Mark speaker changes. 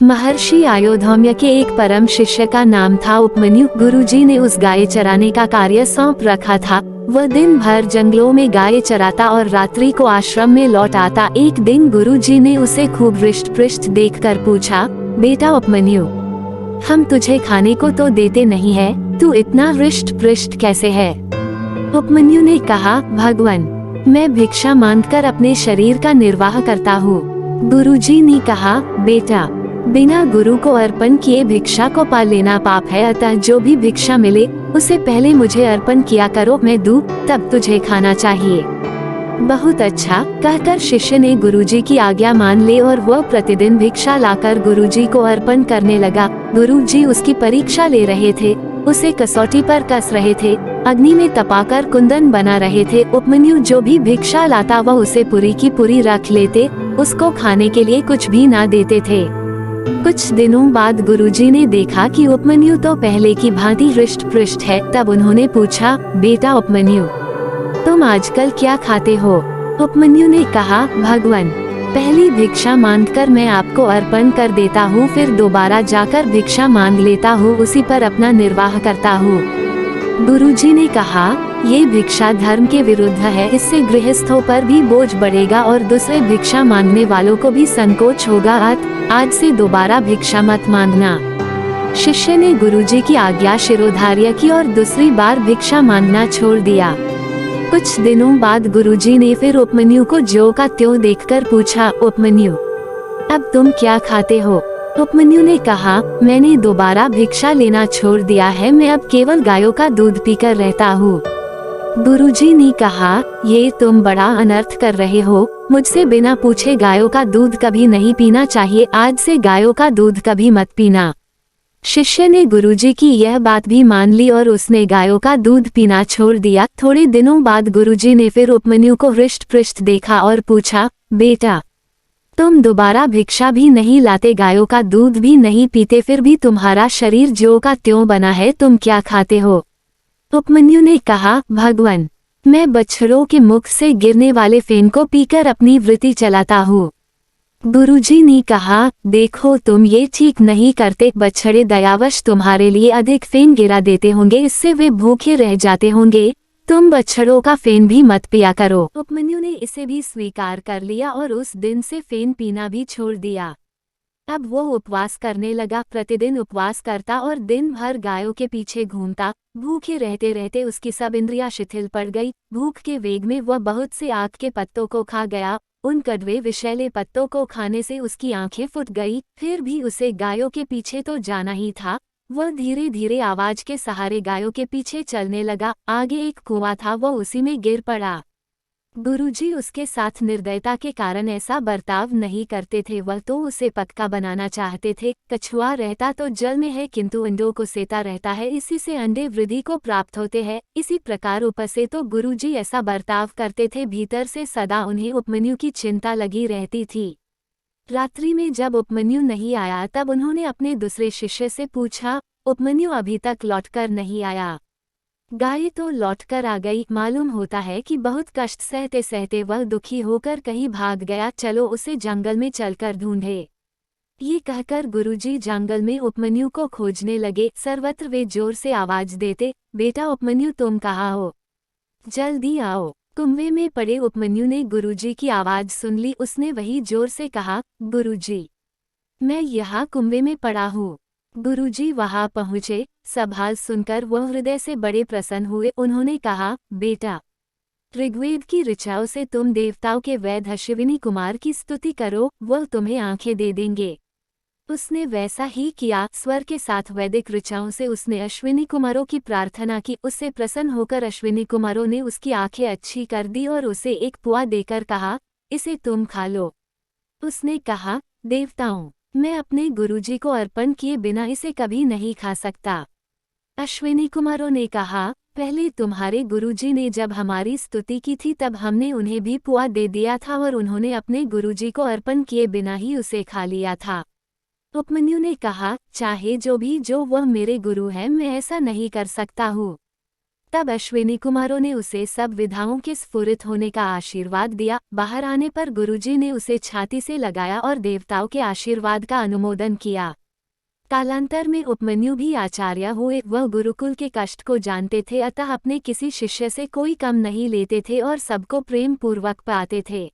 Speaker 1: महर्षि आयोधौम्य के एक परम शिष्य का नाम था उपमन्यु। गुरुजी ने उस गाय चराने का कार्य सौंप रखा था। वह दिन भर जंगलों में गाय चराता और रात्रि को आश्रम में लौट आता। एक दिन गुरुजी ने उसे खूब हृष्ट पृष्ट देखकर पूछा, बेटा उपमन्यु, हम तुझे खाने को तो देते नहीं है, तू इतना हृष्ट पृष्ट कैसे है? उपमन्यु ने कहा, भगवान, मैं भिक्षा मांगकर अपने शरीर का निर्वाह करता हूँ। गुरुजी ने कहा, बेटा, बिना गुरु को अर्पण किए भिक्षा को पा लेना पाप है, अतः जो भी भिक्षा मिले उसे पहले मुझे अर्पण किया करो, मैं दूं तब तुझे खाना चाहिए। बहुत अच्छा कहकर शिष्य ने गुरुजी की आज्ञा मान ली और वह प्रतिदिन भिक्षा लाकर गुरुजी को अर्पण करने लगा। गुरुजी उसकी परीक्षा ले रहे थे, उसे कसौटी पर कस रहे थे, अग्नि में तपाकर कुंदन बना रहे थे। उपमन्यु जो भी भिक्षा लाता वह उसे पूरी की पूरी रख लेते, उसको खाने के लिए कुछ भी ना देते थे। कुछ दिनों बाद गुरुजी ने देखा कि उपमन्यु तो पहले की भांति हृष्ट पृष्ट है। तब उन्होंने पूछा, बेटा उपमन्यु, तुम आजकल क्या खाते हो? उपमन्यु ने कहा, भगवान, पहली भिक्षा मांगकर मैं आपको अर्पण कर देता हूँ, फिर दोबारा जाकर भिक्षा मांग लेता हूँ, उसी पर अपना निर्वाह करता हूँ। गुरुजी ने कहा, ये भिक्षा धर्म के विरुद्ध है, इससे गृहस्थों पर भी बोझ बढ़ेगा और दूसरे भिक्षा मांगने वालों को भी संकोच होगा। आज से दोबारा भिक्षा मत मांगना। शिष्य ने गुरुजी की आज्ञा शिरोधार्य की और दूसरी बार भिक्षा मांगना छोड़ दिया। कुछ दिनों बाद गुरुजी ने फिर उपमन्यु को ज्यों का त्यों देखकर पूछा, उपमन्यु, अब तुम क्या खाते हो? उपमन्यु ने कहा, मैंने दोबारा भिक्षा लेना छोड़ दिया है, मैं अब केवल गायों का दूध पीकर रहता हूँ। गुरुजी ने कहा, ये तुम बड़ा अनर्थ कर रहे हो, मुझसे बिना पूछे गायों का दूध कभी नहीं पीना चाहिए, आज से गायों का दूध कभी मत पीना। शिष्य ने गुरुजी की यह बात भी मान ली और उसने गायों का दूध पीना छोड़ दिया। थोड़े दिनों बाद गुरुजी ने फिर उपमन्यु को हृष्ट पृष्ट देखा और पूछा, बेटा, तुम दोबारा भिक्षा भी नहीं लाते, गायों का दूध भी नहीं पीते, फिर भी तुम्हारा शरीर ज्यों का त्यों बना है, तुम क्या खाते हो? उपमन्यु ने कहा, भगवान, मैं बछड़ों के मुख से गिरने वाले फेन को पीकर अपनी वृत्ति चलाता हूँ। गुरुजी ने कहा, देखो तुम ये ठीक नहीं करते, बछड़े दयावश तुम्हारे लिए अधिक फेन गिरा देते होंगे, इससे वे भूखे रह जाते होंगे, तुम बछड़ों का फेन भी मत पिया करो। उपमन्यु ने इसे भी स्वीकार कर लिया और उस दिन से फेन पीना भी छोड़ दिया। अब वो उपवास करने लगा, प्रतिदिन उपवास करता और दिन भर गायों के पीछे घूमता। भूखे रहते रहते उसकी सब इंद्रियां शिथिल पड़ गई। भूख के वेग में वह बहुत से आक के पत्तों को खा गया। उन कड़वे विषैले पत्तों को खाने से उसकी आंखें फूट गई। फिर भी उसे गायों के पीछे तो जाना ही था। वह धीरे धीरे आवाज के सहारे गायों के पीछे चलने लगा। आगे एक कुआं था, वह उसी में गिर पड़ा। गुरुजी उसके साथ निर्दयता के कारण ऐसा बर्ताव नहीं करते थे, वह तो उसे पक्का बनाना चाहते थे। कछुआ रहता तो जल में है, किंतु अंडों को सेता रहता है, इसी से अंडे वृद्धि को प्राप्त होते हैं। इसी प्रकार ऊपर से तो गुरुजी ऐसा बर्ताव करते थे, भीतर से सदा उन्हें उपमन्यु की चिंता लगी रहती थी। रात्रि में जब उपमन्यु नहीं आया तब उन्होंने अपने दूसरे शिष्य से पूछा, उपमन्यु अभी तक लौटकर नहीं आया? गाय तो लौटकर आ गई, मालूम होता है कि बहुत कष्ट सहते सहते वह दुखी होकर कहीं भाग गया, चलो उसे जंगल में चलकर ढूंढे। ये कहकर गुरुजी जंगल में उपमन्यु को खोजने लगे। सर्वत्र वे जोर से आवाज देते, बेटा उपमन्यु, तुम कहाँ हो? जल्दी आओ। कुएं में पड़े उपमन्यु ने गुरुजी की आवाज सुन ली। उसने वही जोर से कहा, गुरुजी, मैं यहाँ कुएं में पड़ा हूँ। गुरुजी वहां पहुँचे। सब हाल सुनकर वह हृदय से बड़े प्रसन्न हुए। उन्होंने कहा, बेटा, ऋग्वेद की ऋचाओं से तुम देवताओं के वैद अश्विनी कुमार की स्तुति करो, वह तुम्हें आंखें दे देंगे। उसने वैसा ही किया। स्वर के साथ वैदिक ऋचाओं से उसने अश्विनी कुमारों की प्रार्थना की। उससे प्रसन्न होकर अश्विनी कुमारों ने उसकी आंखें अच्छी कर दी और उसे एक पुआ देकर कहा, इसे तुम खा लो। उसने कहा, देवताओं, मैं अपने गुरुजी को अर्पण किए बिना इसे कभी नहीं खा सकता। अश्विनी कुमारों ने कहा, पहले तुम्हारे गुरुजी ने जब हमारी स्तुति की थी तब हमने उन्हें भी पुआ दे दिया था और उन्होंने अपने गुरुजी को अर्पण किए बिना ही उसे खा लिया था। उपमन्यु ने कहा, चाहे जो भी जो, वह मेरे गुरु है, मैं ऐसा नहीं कर सकता हूँ। तब अश्विनी कुमारों ने उसे सब विधाओं के स्फुरित होने का आशीर्वाद दिया। बाहर आने पर गुरुजी ने उसे छाती से लगाया और देवताओं के आशीर्वाद का अनुमोदन किया। कालांतर में उपमन्यु भी आचार्य हुए। वह गुरुकुल के कष्ट को जानते थे, अतः अपने किसी शिष्य से कोई कम नहीं लेते थे और सबको प्रेम पूर्वक पाते थे।